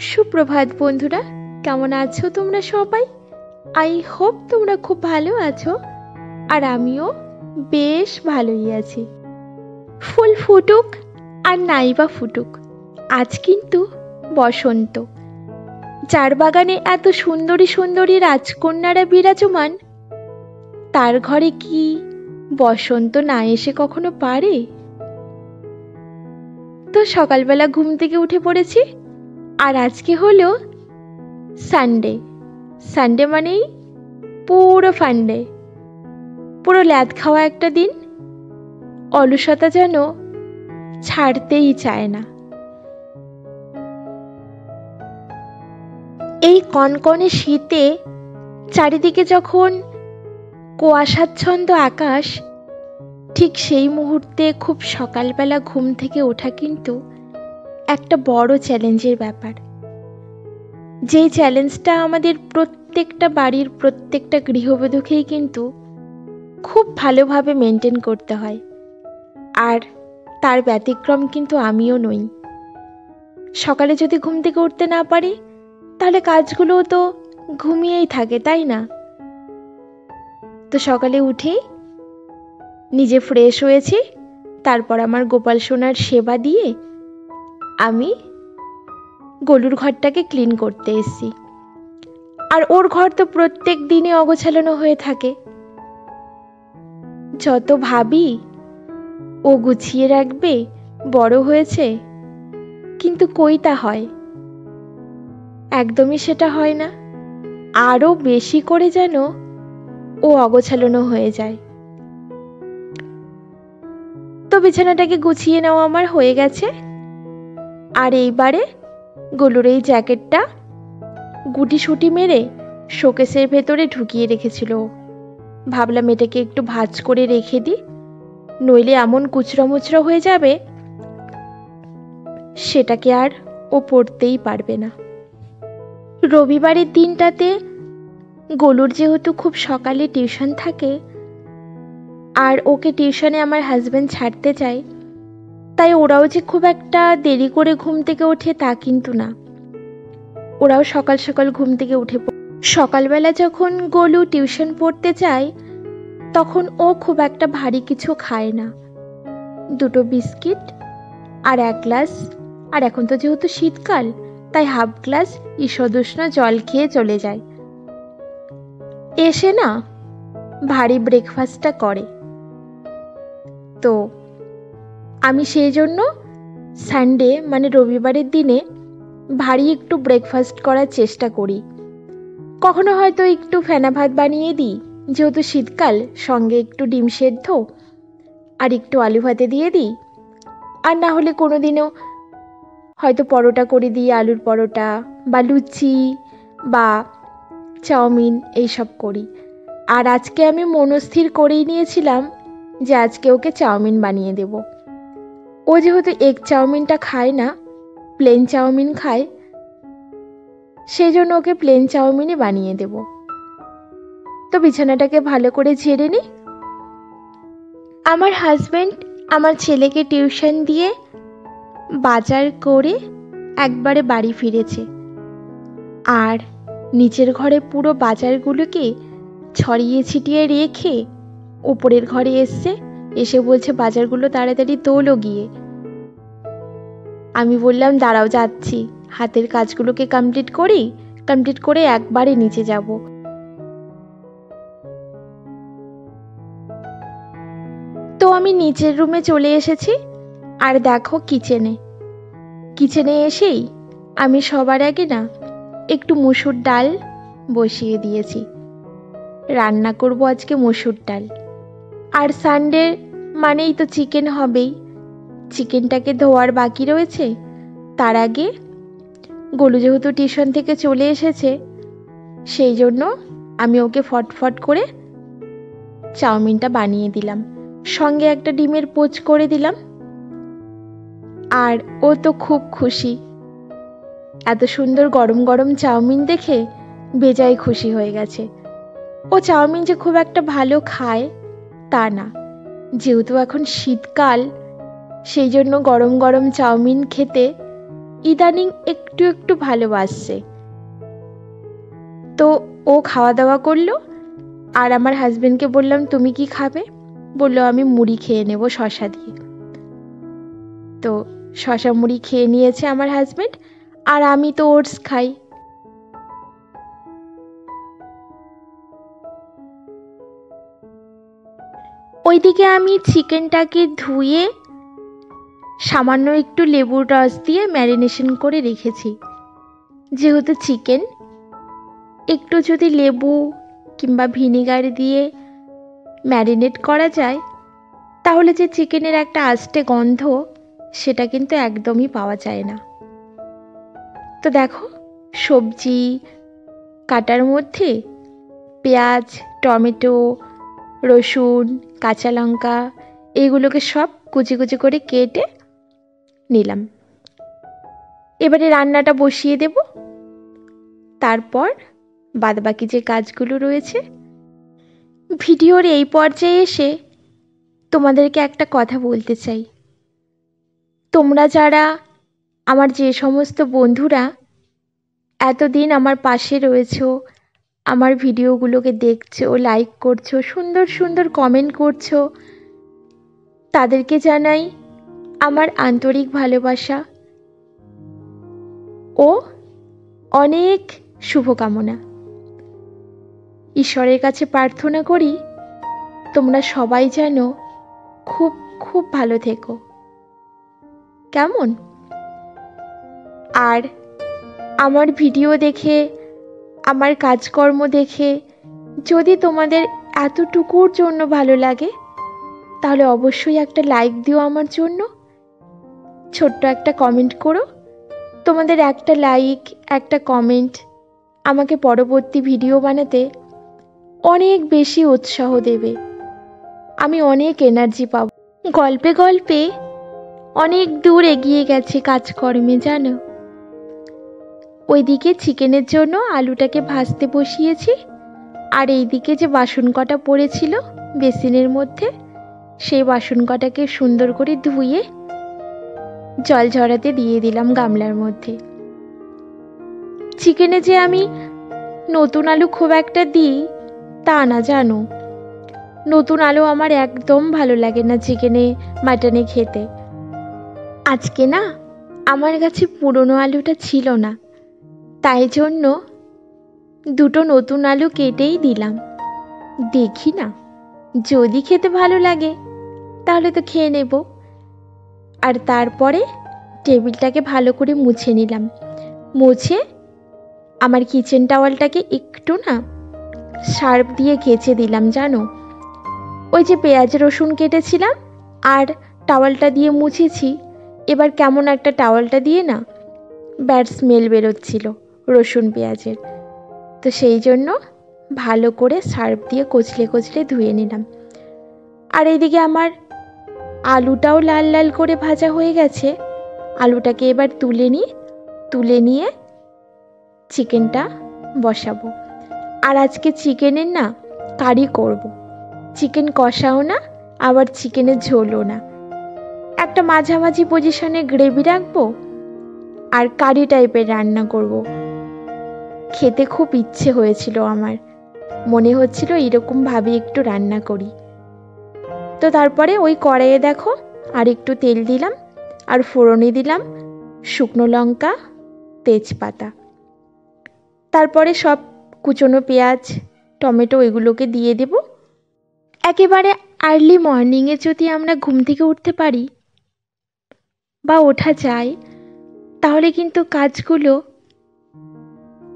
সুপ্রভাত বন্ধুরা, কেমন আছো তোমরা সবাই? আই হোপ তোমরা খুব ভালো আছো, আর আমিও বেশ ভালোই আছি। ফুল ফুটুক আর নাইবা ফুটুক, আজ কিন্তু বসন্ত। যার বাগানে এত সুন্দরী সুন্দরী রাজকন্যারা বিরাজমান, তার ঘরে কি বসন্ত না এসে কখনো পারে? তো সকালবেলা ঘুম থেকে উঠে পড়েছি, আর আজকে হলো সানডে। সানডে মানেই পুরো ফান্ডে, পুরো ল্যাদ খাওয়া একটা দিন। অলসতা যেন ছাড়তেই চায় না। এই কনকনে শীতে চারিদিকে যখন কুয়াশাচ্ছন্ন আকাশ, ঠিক সেই মুহূর্তে খুব সকালবেলা ঘুম থেকে ওঠা কিন্তু একটা বড় চ্যালেঞ্জের ব্যাপার। যেই চ্যালেঞ্জটা আমাদের প্রত্যেকটা বাড়ির প্রত্যেকটা গৃহবধূকেই কিন্তু খুব ভালোভাবে মেনটেন করতে হয়, আর তার ব্যতিক্রম কিন্তু আমিও নই। সকালে যদি ঘুম থেকে উঠতে না পারি, তাহলে কাজগুলোও তো ঘুমিয়েই থাকে, তাই না? তো সকালে উঠেই নিজে ফ্রেশ হয়েছি, তারপর আমার গোপাল সোনার সেবা দিয়ে আমি গোলুর ঘরটাকে ক্লিন করতে এসেছি। আর ওর ঘর তো প্রত্যেক দিনই অগোছালো হয়ে থাকে। যত ভাবি ও গুছিয়ে রাখবে, বড় হয়েছে, কিন্তু কই তা হয়? একদমই সেটা হয় না। আরো বেশি করে যেন ও অগোছালো হয়ে যায়। তো বিছানাটাকে গুছিয়ে নেওয়া আমার হয়ে গেছে। আর এইবারে গোলুর এই জ্যাকেটটা গুটিসুটি মেরে শোকেসের ভেতরে ঢুকিয়ে রেখেছিল। ভাবলাম এটাকে একটু ভাঁজ করে রেখে দিই, নইলে এমন কুচরা মুচরা হয়ে যাবে, সেটাকে আর ও পড়তেই পারবে না। রবিবারের দিনটাতে গোলুর যেহেতু খুব সকালে টিউশন থাকে, আর ওকে টিউশনে আমার হাজব্যান্ড ছাড়তে চায়, তাই ওরাও যে খুব একটা দেরি করে ঘুম থেকে ওঠে তা কিন্তু না। ওরাও সকাল সকাল ঘুম থেকে উঠে সকালবেলা যখন গোলু টিউশন পড়তে যায়, তখন ও খুব একটা ভারী কিছু খায় না। 2 বিস্কিট আর 1 গ্লাস, আর এখন তো যেহেতু শীতকাল, তাই হাফ গ্লাস ঈষদুষ্ণ জল খেয়ে চলে যায়। এসে না ভারী ব্রেকফাস্টটা করে। তো আমি সেই জন্য সানডে মানে রবিবারের দিনে ভারী একটু ব্রেকফাস্ট করার চেষ্টা করি। কখনো হয়তো একটু ফেনা ভাত বানিয়ে দিই, যেহেতু শীতকাল, সঙ্গে একটু ডিম সেদ্ধ আর একটু আলু ভাতে দিয়ে দিই। আর না হলে কোনো দিনও হয়তো পরোটা করে দিই, আলুর পরোটা বা লুচি বা চাউমিন এইসব করি। আর আজকে আমি মনস্থির করেই নিয়েছিলাম যে আজকে ওকে চাউমিন বানিয়ে দেব। ও যেহেতু এগ চাউমিনটা খায় না, প্লেন চাউমিন খায়, সেই জন্য ওকে প্লেন চাউমিনই বানিয়ে দেব। তো বিছানাটাকে ভালো করে ঝেড়ে নিই। আমার হাজব্যান্ড আমার ছেলেকে টিউশন দিয়ে বাজার করে একবারে বাড়ি ফিরেছে, আর নিচের ঘরে পুরো বাজারগুলোকে ছড়িয়ে ছিটিয়ে রেখে উপরের ঘরে এসে বলছে বাজারগুলো তাড়াতাড়ি তোলো গিয়ে। আমি বললাম দাঁড়াও, যাচ্ছি, হাতের কাজগুলোকে কমপ্লিট করে একবারে নিচে যাব। তো আমি নিচের রুমে চলে এসেছি, আর দেখো কিচেনে এসেই আমি সবার আগে না একটু মুসুর ডাল বসিয়ে দিয়েছি। রান্না করব আজকে মুসুর ডাল। আর সানডে মানেই তো চিকেন হবেই। চিকেনটাকে ধোয়ার বাকি রয়েছে। তার আগে গোলু যেহেতু টিউশন থেকে চলে এসেছে, সেই জন্য আমি ওকে ফটফট করে চাউমিনটা বানিয়ে দিলাম, সঙ্গে একটা ডিমের পোচ করে দিলাম। আর ও তো খুব খুশি। এত সুন্দর গরম গরম চাউমিন দেখে বেজায় খুশি হয়ে গেছে। ও চাউমিন যে খুব একটা ভালো খায় তা না, যেহেতু এখন শীতকাল, সেই জন্য গরম গরম চাউমিন খেতে ইদানিং একটু একটু ভালোবাসছে। তো ও খাওয়া দাওয়া করলো, আর আমার হাজবেন্ডকে বললাম তুমি কি খাবে? বললো আমি মুড়ি খেয়ে নেব শশা দিয়ে। তো শশা মুড়ি খেয়ে নিয়েছে আমার হাজবেন্ড, আর আমি তো ওটস খাই। ওইদিকে আমি চিকেনটাকে ধুয়ে সামান্য একটু লেবুর রস দিয়ে ম্যারিনেশন করে রেখেছি। যেহেতু চিকেন, একটু যদি লেবু কিংবা ভিনিগার দিয়ে ম্যারিনেট করা যায়, তাহলে যে চিকেনের একটা আস্তে গন্ধ, সেটা কিন্তু একদমই পাওয়া যায় না। তো দেখো, সবজি কাটার মধ্যে পেঁয়াজ, টমেটো, রসুন, কাঁচা লঙ্কা এইগুলোকে সব কুচি কুচি করে কেটে নিলাম। এবারে রান্নাটা বসিয়ে দেব। তারপর বাদবাকি যে কাজগুলো রয়েছে। ভিডিওর এই পর্যায়ে এসে তোমাদেরকে একটা কথা বলতে চাই। তোমরা যারা, আমার যে সমস্ত বন্ধুরা এতদিন আমার পাশে রয়েছো, আমার ভিডিওগুলোকে দেখছো, লাইক করছো, সুন্দর সুন্দর কমেন্ট করছো, তাদেরকে জানাই আমার আন্তরিক ভালোবাসা ও অনেক শুভকামনা। ঈশ্বরের কাছে প্রার্থনা করি তোমরা সবাই যেন খুব খুব ভালো থেকো, কেমন? আর আমার ভিডিও দেখে, আমার কাজকর্ম দেখে যদি তোমাদের এতটুকুর জন্য ভালো লাগে, তাহলে অবশ্যই একটা লাইক দিও আমার জন্য, ছোট্ট একটা কমেন্ট করো। তোমাদের একটা লাইক, একটা কমেন্ট আমাকে পরবর্তী ভিডিও বানাতে অনেক বেশি উৎসাহ দেবে। আমি অনেক এনার্জি পাবো। গল্পে গল্পে অনেক দূর এগিয়ে গেছে কাজকর্মে, জানো। ওইদিকে চিকেনের জন্য আলুটাকে ভাজতে বসিয়েছি, আর এইদিকে যে বাসন কটা পড়েছিল বেসিনের মধ্যে, সেই বাসন কটাকে সুন্দর করে ধুয়ে জল ঝরাতে দিয়ে দিলাম গামলার মধ্যে। চিকেনে যে আমি নতুন আলু খুব একটা দিই তা না, জানো। নতুন আলু আমার একদম ভালো লাগে না চিকেনে, মাটনে খেতে। আজকে না আমার কাছে পুরনো আলুটা ছিল না, তাই জন্য দুটো নতুন আলু কেটেই দিলাম। দেখি না, যদি খেতে ভালো লাগে তাহলে তো খেয়ে নেব। আর তারপরে টেবিলটাকে ভালো করে মুছে নিলাম। মুছে আমার কিচেন টাওয়ালটাকে একটু না সার্ফ দিয়ে কেচে দিলাম, জানো। ওই যে পেঁয়াজ রসুন কেটেছিলাম আর টাওয়ালটা দিয়ে মুছেছি, এবার কেমন একটা টাওয়ালটা দিয়ে না ব্যাড স্মেল বেরোচ্ছিল রসুন পেঁয়াজের। তো সেই জন্য ভালো করে সার্ফ দিয়ে কচলে কচলে ধুয়ে নিলাম। আর এইদিকে আমার আলুটাও লাল লাল করে ভাজা হয়ে গেছে। আলুটাকে এবার তুলে নিয়ে চিকেনটা বসাবো। আর আজকে চিকেনের না কারি করব। চিকেন কষাও না, আবার চিকেনের ঝোলও না, একটা মাঝামাঝি পজিশনে গ্রেভি রাখবো আর কারি টাইপের রান্না করব। খেতে খুব ইচ্ছে হয়েছিল আমার, মনে হচ্ছিল এরকম ভাবে একটু রান্না করি। তো তারপরে ওই কড়াইয়ে দেখো আর একটু তেল দিলাম, আর ফোড়নে দিলাম শুকনো লঙ্কা, তেজপাতা। তারপরে সব কুচনো পেঁয়াজ, টমেটো এগুলোকে দিয়ে দেব। একেবারে আর্লি মর্নিংয়ে যদি আমরা ঘুম থেকে উঠতে পারি বা ওঠা যায়, তাহলে কিন্তু কাজগুলো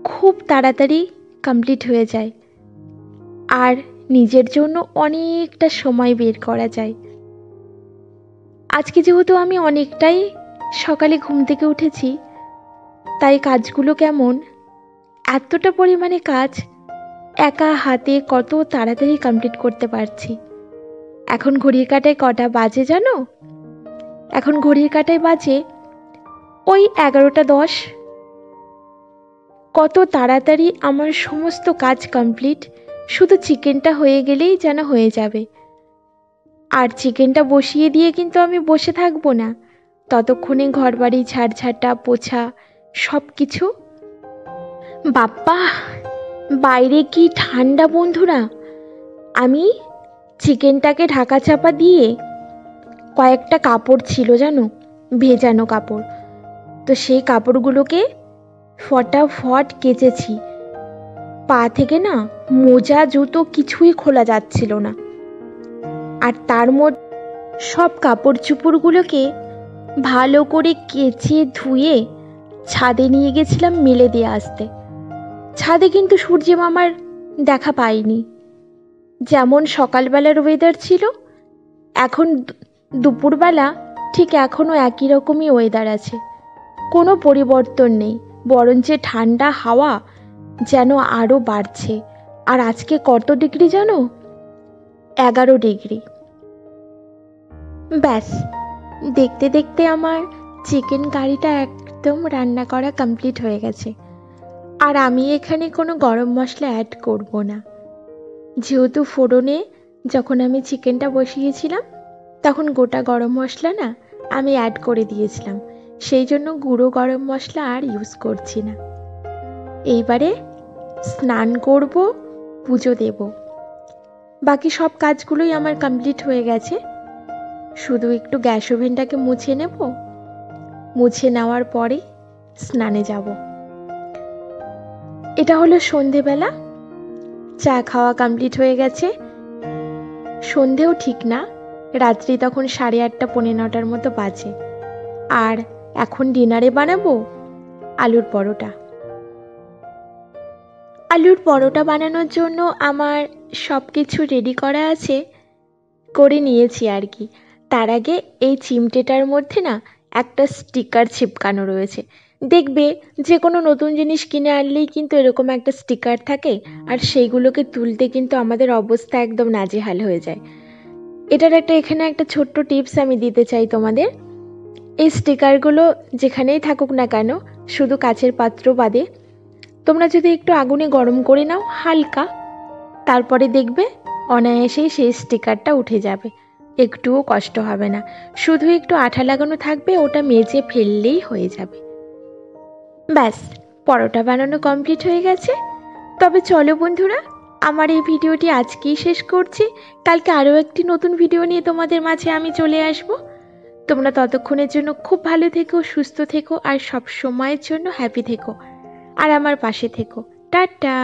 খুব তাড়াতাড়ি কমপ্লিট হয়ে যায়, আর নিজের জন্য অনেকটা সময় বের করা যায়। আজকে যেহেতু আমি অনেকটাই সকালে ঘুম থেকে উঠেছি, তাই কাজগুলো কেমন, এতটা পরিমাণে কাজ একা হাতে কত তাড়াতাড়ি কমপ্লিট করতে পারছি। এখন ঘড়ির কাঁটায় কটা বাজে জানো? এখন ঘড়ির কাঁটায় বাজে ওই 11:10। কত তাড়াতাড়ি আমার সমস্ত কাজ কমপ্লিট, শুধু চিকেনটা হয়ে গেলেই যেন হয়ে যাবে। আর চিকেনটা বসিয়ে দিয়ে কিন্তু আমি বসে থাকবো না, ততক্ষণে ঘরবাড়ি ঝাড়ঝাঁটা পোছা সব কিছু। বাপ্পা, বাইরে কি ঠান্ডা বন্ধুরা! আমি চিকেনটাকে ঢাকা চাপা দিয়ে কয়েকটা কাপড় ছিল জানো, ভেজানো কাপড়, তো সেই কাপড়গুলোকে ফটাফট কেচেছি। পা থেকে না মোজা জুতো কিছুই খোলা যাচ্ছিল না। আর তার মধ্যে সব কাপড় চুপড়গুলোকে ভালো করে কেচে ধুয়ে ছাদে নিয়ে গেছিলাম মেলে দিয়ে আসতে। ছাদে কিন্তু সূর্য মামার দেখা পাইনি। যেমন সকালবেলার ওয়েদার ছিল, এখন দুপুরবেলা ঠিক এখনও একই রকমই ওয়েদার আছে, কোনো পরিবর্তন নেই, বরঞ্চ ঠান্ডা হাওয়া যেন আরও বাড়ছে। আর আজকে কত ডিগ্রি জানো? 11 ডিগ্রি। ব্যাস, দেখতে দেখতে আমার চিকেন কারিটা একদম রান্না করা কমপ্লিট হয়ে গেছে। আর আমি এখানে কোনো গরম মশলা অ্যাড করব না, যেহেতু ফোড়নে যখন আমি চিকেনটা বসিয়েছিলাম তখন গোটা গরম মশলা না আমি অ্যাড করে দিয়েছিলাম, সেই জন্য গুঁড়ো গরম মশলা আর ইউজ করছি না। এইবারে স্নান করব, পুজো দেব, বাকি সব কাজগুলোই আমার কমপ্লিট হয়ে গেছে। শুধু একটু গ্যাস ওভেনটাকে মুছে নেব, মুছে নেওয়ার পরে স্নানে যাব। এটা হলো সন্ধেবেলা, চা খাওয়া কমপ্লিট হয়ে গেছে। সন্ধেও ঠিক না, রাত্রি তখন 8:30 পৌনে 9টার মতো বাজে। আর এখন ডিনারে বানাবো আলুর পরোটা। আলুর পরোটা বানানোর জন্য আমার সব কিছু রেডি করা আছে, করে নিয়েছি আর কি। তার আগে এই চিমটেটার মধ্যে না একটা স্টিকার চিপকানো রয়েছে। দেখবে যে কোনো নতুন জিনিস কিনে আনলেই কিন্তু এরকম একটা স্টিকার থাকে, আর সেইগুলোকে তুলতে কিন্তু আমাদের অবস্থা একদম নাজেহাল হয়ে যায়। এটার এখানে একটা ছোট্ট টিপস আমি দিতে চাই তোমাদের। এই স্টিকারগুলো যেখানেই থাকুক না কেন, শুধু কাচের পাত্র বাদে, তোমরা যদি একটু আগুনে গরম করে নাও হালকা, তারপরে দেখবে অনায়াসেই সেই স্টিকারটা উঠে যাবে, একটুও কষ্ট হবে না। শুধু একটু আঠা লাগানো থাকবে, ওটা মেজে ফেললেই হয়ে যাবে। ব্যাস, পরোটা বানানো কমপ্লিট হয়ে গেছে। তবে চলো বন্ধুরা, আমার এই ভিডিওটি আজকেই শেষ করছি। কালকে আরও একটি নতুন ভিডিও নিয়ে তোমাদের মাঝে আমি চলে আসব। তোমরা ততক্ষণের জন্য খুব ভালো থেকো, সুস্থ থেকো, আর সব সময়ের জন্য হ্যাপি থেকো, আর আমার পাশে থেকো। টাটা।